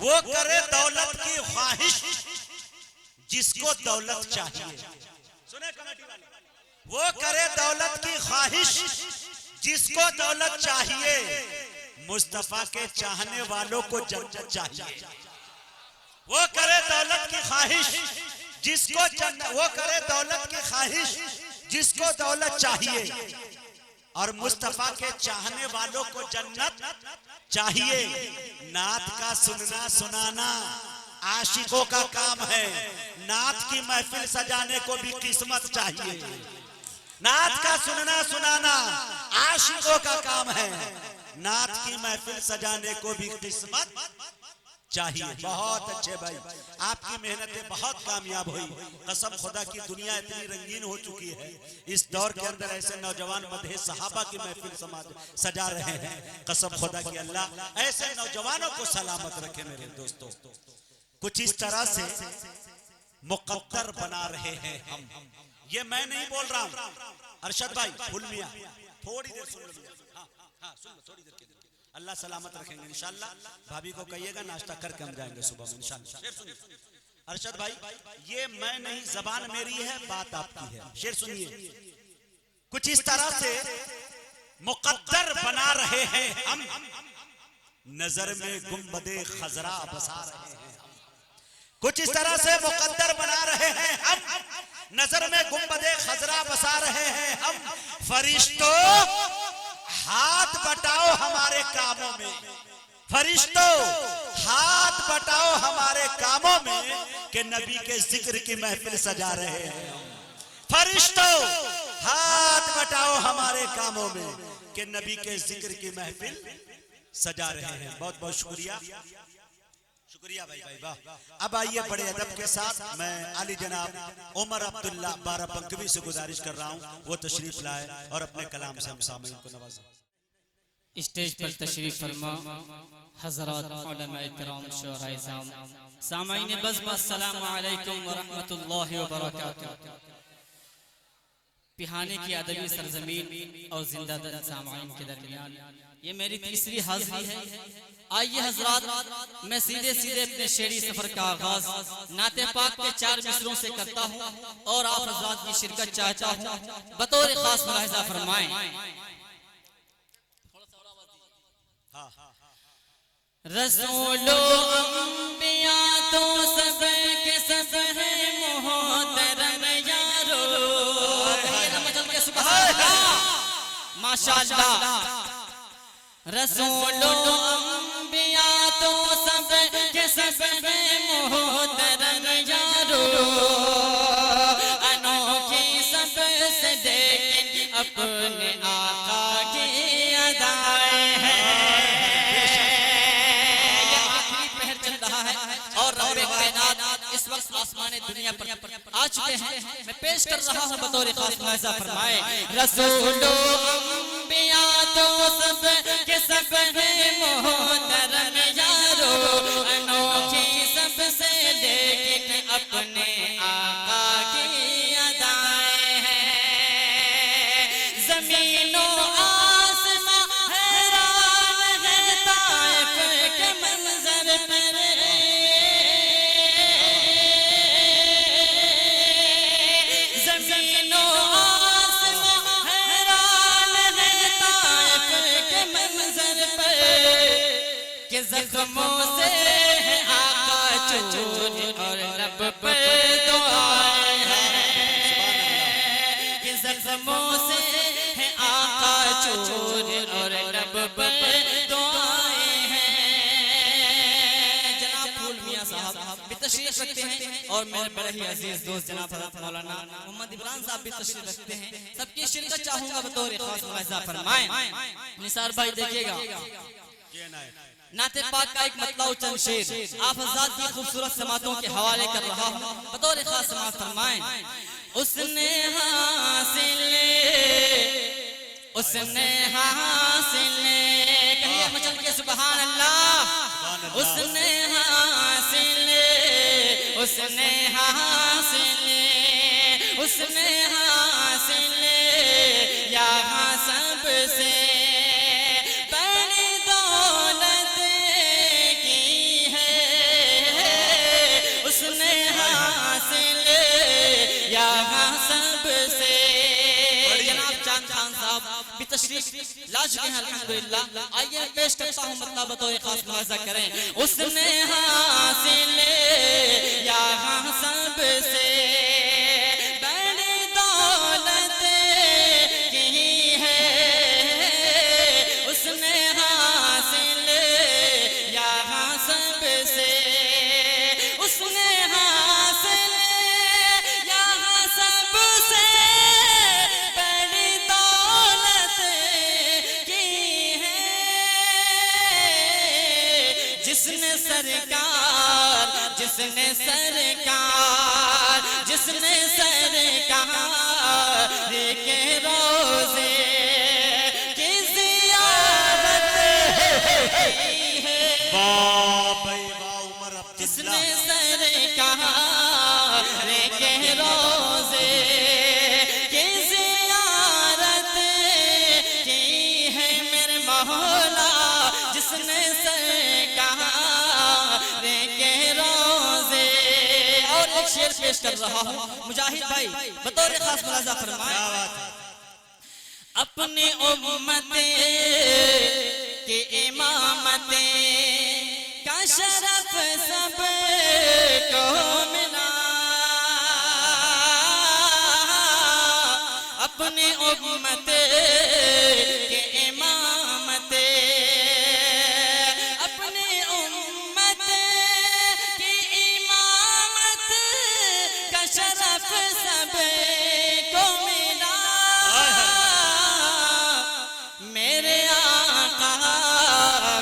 وہ کرے دولت کی خواہش جس کو دولت چاہیے. سنے کمیٹی والے, وہ کرے دولت کی خواہش جس کو دولت چاہیے, مصطفیٰ کے چاہنے والوں کو جنت چاہیے. وہ کرے دولت کی خواہش جس کو وہ کرے دولت کی خواہش جس کو دولت چاہیے, اور مصطفیٰ کے چاہنے والوں کو جنت چاہیے. نعت کا سننا سنانا عاشقوں کا کام ہے, نعت کی محفل سجانے کو بھی قسمت چاہیے. نعت کا سننا سنانا عاشقوں کا کام ہے, نعت کی محفل سجانے کو بھی قسمت چاہیے. بہت اچھے بھائی, آپ کی محنتیں بہت کامیاب ہوئی. قسم خدا کی دنیا اتنی رنگین ہو چکی ہے, اس دور کے اندر ایسے نوجوان مدح صحابہ کی محفل سجا رہے ہیں. قسم خدا کی اللہ ایسے نوجوانوں کو سلامت رکھے میرے دوستوں. کچھ اس طرح سے مقدر بنا رہے ہیں ہم. یہ میں نہیں بول رہا ہوں, ارشد بھائی پھول میاں تھوڑی دیر سن لو. ہاں سن لو تھوڑی دیر کے دیر. اللہ سلامت رکھیں گے انشاءاللہ. بھابی کو کہیے گا ناشتہ کر کے ہم جائیں گے صبح میں انشاءاللہ. ارشد بھائی یہ میں نہیں, زبان میری ہے, بات آپ کی ہے. شعر سنیے. کچھ اس طرح سے مقدر بنا رہے ہیں ہم, نظر میں گنبد خضرا بسا رہے ہیں. کچھ اس طرح سے مقدر بنا رہے ہیں ہم, نظر میں گنبد خضرا بسا رہے ہیں ہم. فرشتوں ہاتھ بٹاؤ ہمارے کاموں میں, فرشتوں ہاتھ بٹاؤ ہمارے کاموں میں, کہ نبی کے ذکر کی محفل سجا رہے ہیں. فرشتوں ہاتھ بٹاؤ ہمارے کاموں میں, کہ نبی کے ذکر کی محفل سجا رہے ہیں. بہت بہت شکریہ. شکریہ بھائی بھائی واہ. اب آئیے بڑے ادب کے ساتھ میں علی جناب عمر عبداللہ بارہ بنکوی سے گزارش کر رہا ہوں وہ تشریف لائے اور اپنے کلام سے ہم سامعین کو نوازیں. اسٹیج پر تشریف فرما حضرات علماء کرام شعراء اعظام سامعین بزم السلام علیکم ورحمت اللہ وبرکاتہ. پہانے کی ادبی سرزمین اور زندہ دل سامعین کے درمیان یہ میری تیسری حاضری ہے. آئیے حضرات میں سیدھے اپنے شعری سفر کا آغاز نعت پاک کے 4 مصروں سے کرتا ہوں اور آپ حضرات کی شرکت چاہتا ہوں. بطور خاص ملاحظہ فرمائیں. رسول و انبیاء تو سب کے سب ہیں محترم یارو. ماشاءاللہ. رسول و انبیاء تو سب کے سب ہیں محترم یارو. انوکھی سب سے دیکھیں اپنے آقا کی ادائیں ہیں. اور رب کائنات اس وقت آسمان دنیا پر آ چکے ہیں. میں پیش کر رہا ہوں بطور خاص ملاحظہ فرمائے. رسول و انبیاء تو سب کے سب ہیں محترم یارو. انوکھی سب سے لیکن اپنے آقا کی ادائیں ہیں. زمین و آسمان حیران ہے طائف کے منظر پر. زخموں سے ہے آقا چور اور رب پر دعائیں ہیں. کہ زخموں سے ہے آقا چور اور رب پر دعائیں ہیں. جناب پھول میاں صاحب بھی تشریف رکھتے ہیں اور میرے بڑے ہی عزیز دوست جناب حضرت مولانا محمد عمران صاحب بھی تشریف رکھتے ہیں. سب کی شرکت چاہوں گا بطور خاص ملاحظہ فرمائیں. نثار بھائی دیکھیے گا نعت پاک کا ایک مطلع و چند شعر آپ حضرات کی خوبصورت سماعتوں کے حوالے کر رہا ہوں. بطور خاص سماعت فرمائیں. اس نے حاصل کہیے مچل کے سبحان اللہ. اس نے حاصل یہاں سب سے بڑی دولت کی ہے. تشریف لا چکے ہیں الحمدللہ. آئیے پیش کرتا ہوں مطلب بطور خاص ملاحظہ کریں. اس نے حاصل یہاں سب سے بڑی دولت کی ہے. اس نے حاصل یہاں سب سے اس نے حاصل یہاں سب سے بڑی دولت کی ہے. جس نے سرکار جس نے سرکار جس نے سرکار کے روزے کی زیارت کی ہے. واہ بھائی واہ عمر جس عبداللہ. نے سرکار کے روزے کی زیارت کی ہے میرے مولا. جس نے سرکار کے روزے. اور ایک شعر پیش کر رہا ہوں مجاہد بھائی بطور خاص ملاحظہ فرمائیں. کیا بات ہے. اپنی امت کی امامت کا شرف سب کو ملا. اپنی امت کی امامت اپنی امت کی امامت کا شرف سب کو ملا. میرے آقا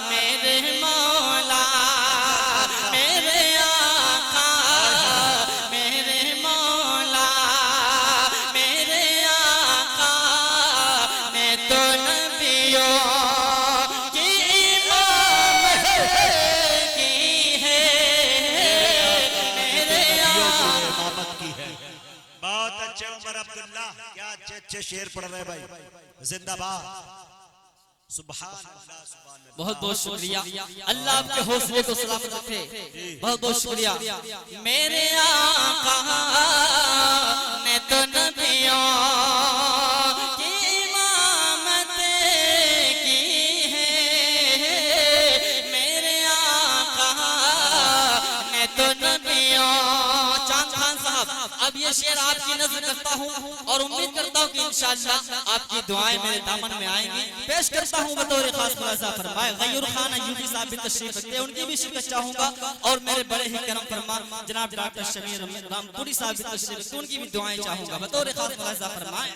میرے مولا میرے آقا میرے مولا میرے آقا نے تو نبیوں کی امامت کی ہے. میرے آقا امامت کی ہے. بہت اچھے عمر عبداللہ. کیا اچھے اچھے شعر پڑھ رہے بھائی. زندہ باد. سبحان اللہ سبحان اللہ. بہت بہت شکریہ. اللہ آپ کے حوصلے کو سلامت رکھے. بہت بہت شکریہ. میرے آقا نے تو نبیوں کی امامت کی ہے. میرے آقا نے تو نبیوں. چاند خان صاحب اب یہ شعر آپ کی نظر کرتا ہوں اور امید کرتا ہوں کہ انشاءاللہ آپ کی دعائیں میرے دامن میں آئیں گی. پیش کرتا ہوں بطور خاص ملاحظہ فرمائے. غیور خان ایوبی صاحب بھی تشریف رکھتے ہیں. ان کی بھی شرکت چاہوں گا. اور میرے بڑے ہی کرم فرما جناب ڈاکٹر شمیر رام پوری صاحب بھی تشریف رکھتے ہیں. ان کی بھی دعائیں چاہوں گا. بطور خاص ملاحظہ فرمائے.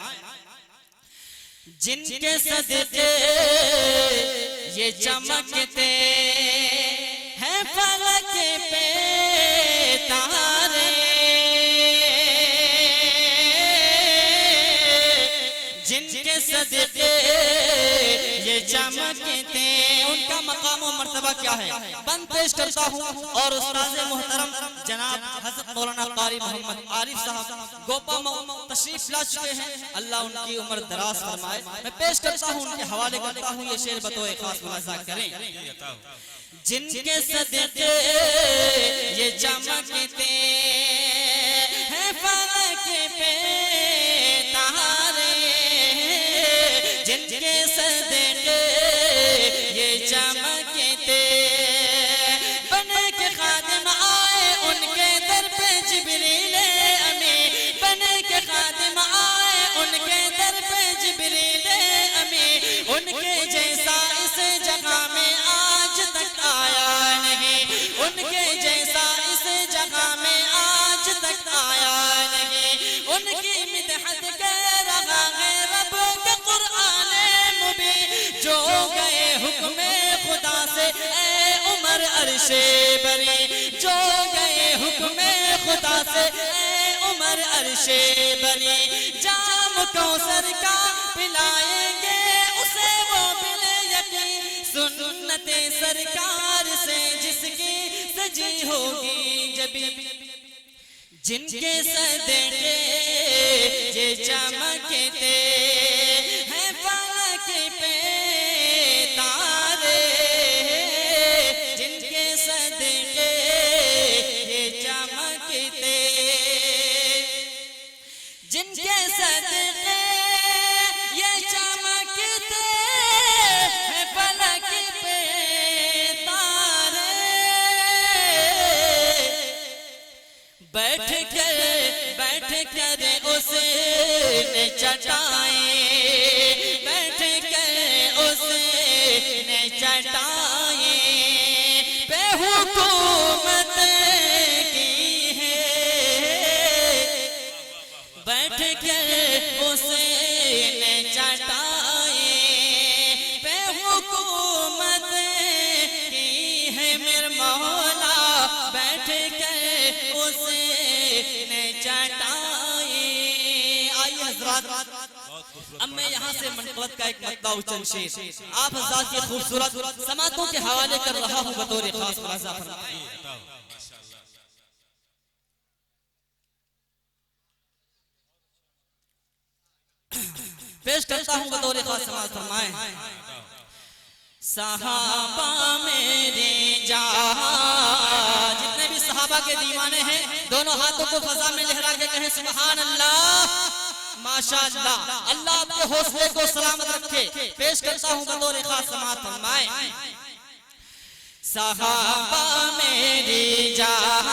جن کے صدقے یہ چمکتے ہیں فلک پہ تارے. جن کے صدقے یہ چمکتے ان کا مقام و مرتبہ کیا ہے بند پیش کرتا ہوں. اور استاذ محترم جناب حضرت مولانا قاری محمد عارف صاحب گوپا تشریف لا چکے ہیں. اللہ ان کی عمر دراز فرمائے. میں پیش کرتا ہوں ان کے حوالے کرتا ہوں. یہ شعر بطور خاص ملاحظہ کریں. جن کے صدقے یہ چمکتے ہیں فلک پہ تارے. جن کے صدقے یہ چمکتے بن کے خادم آئے ان کے در پہ جبریل امی. بن کے خادم آئے ان کے در پہ جبریل امی. ان کے جیسا اس جگہ میں آج تک آیا نہیں. ان کے جیسا اس جگہ میں آج تک آیا نہیں. ان کی مدحت کر رہا ہے رب کے قرآن مبین. جو گئے حکم خدا سے اے عمر عرش بری. جو گئے حکم خدا سے اے عمر عرش بری. جام کوثر کا پلائیں گے اسے وہ بل یقین. سنت سرکار سے جس کی سجی ہوگی جبی. جن کے صدقے یہ چمکتے ہیں فلک پہ تارے. جن کے صدقے یہ چمکتے جن کے صدقے یہ چمکتے چٹائے بیٹھ کر اس نے چٹائے پہ حکومت کی ہے بیٹھ کر اس نے چٹائے پہ حکومت کی ہے میرے مولا بیٹھ کر اس نے چٹائے آئیے حضرات اب میں یہاں سے منقبت کا ایک مقطع و چند شعر آپ حضرات کی خوبصورت سماعتوں کے حوالے کر رہا ہوں بطور خاص ملاحظہ فرمائیں پیش کرتا ہوں بطور خاص سماعت فرمائیں صحابہ میرے جہاں جتنے بھی صحابہ کے دیوانے ہیں دونوں ہاتھوں کو فضا میں لہرا کے کہیں سبحان اللہ ماشاءاللہ اللہ آپ کے حوصلے کو سلامت رکھے پیش کرتا ہوں بطور خاص سماعت فرمائیں صحابہ میری جان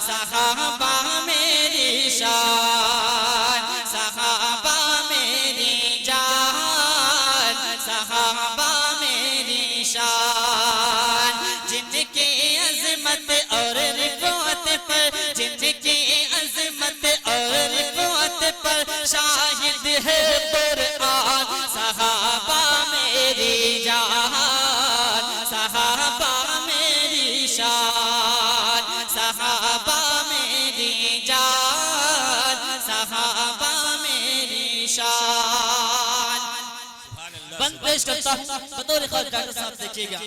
صحابہ میری شان صحابہ میری جان صحابہ میری شان جن کی عظمت اور رفعت پر جن کی عظمت اور رفعت پر شاہد ہے قرآن صحابہ میری جان صحابہ میری شان صحابہ میری جان صحابہ میری شان بند پیش کرتا ہوں بطور خاص ڈاکٹر صاحب دیکھیے گا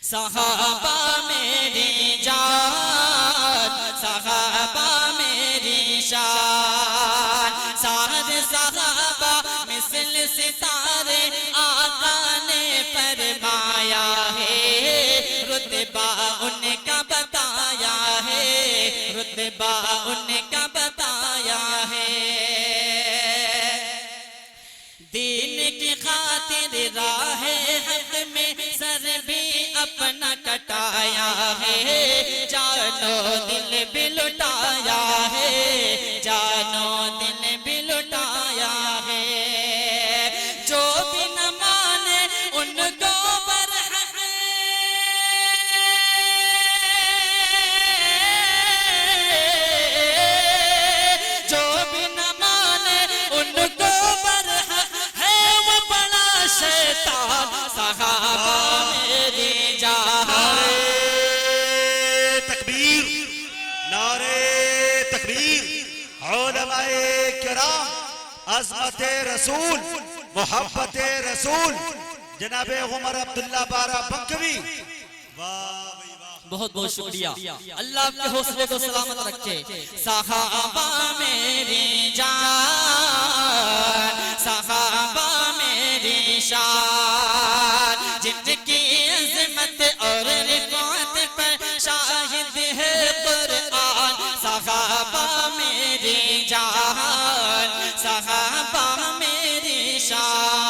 صحابہ میری جان صحابہ میری شان سارے صحابہ مثل ستارے آقا نے فرمایا ہے رتبہ ان کا بتایا ہے رتبہ ان کا بتایا ہے دین کی خاطر راہ حق میں سر بھی اپنا کٹایا ہے جانو دل بھی لٹایا ہے جانو دل بھی لٹایا ہے جو بھی نہ مانے ان کو برحق جو بھی نہ مانے ان کو برحق ہے وہ بڑا شیطان صحابہ میری جان نعرے تکبیر علماء کرام عظمت رسول محبت رسول جناب عمر عبداللہ بارہ بنکوی بہت بہت شکریہ اللہ آپ کے حوصلے کو سلامت رکھے صحابہ میری جان صحابہ میری شان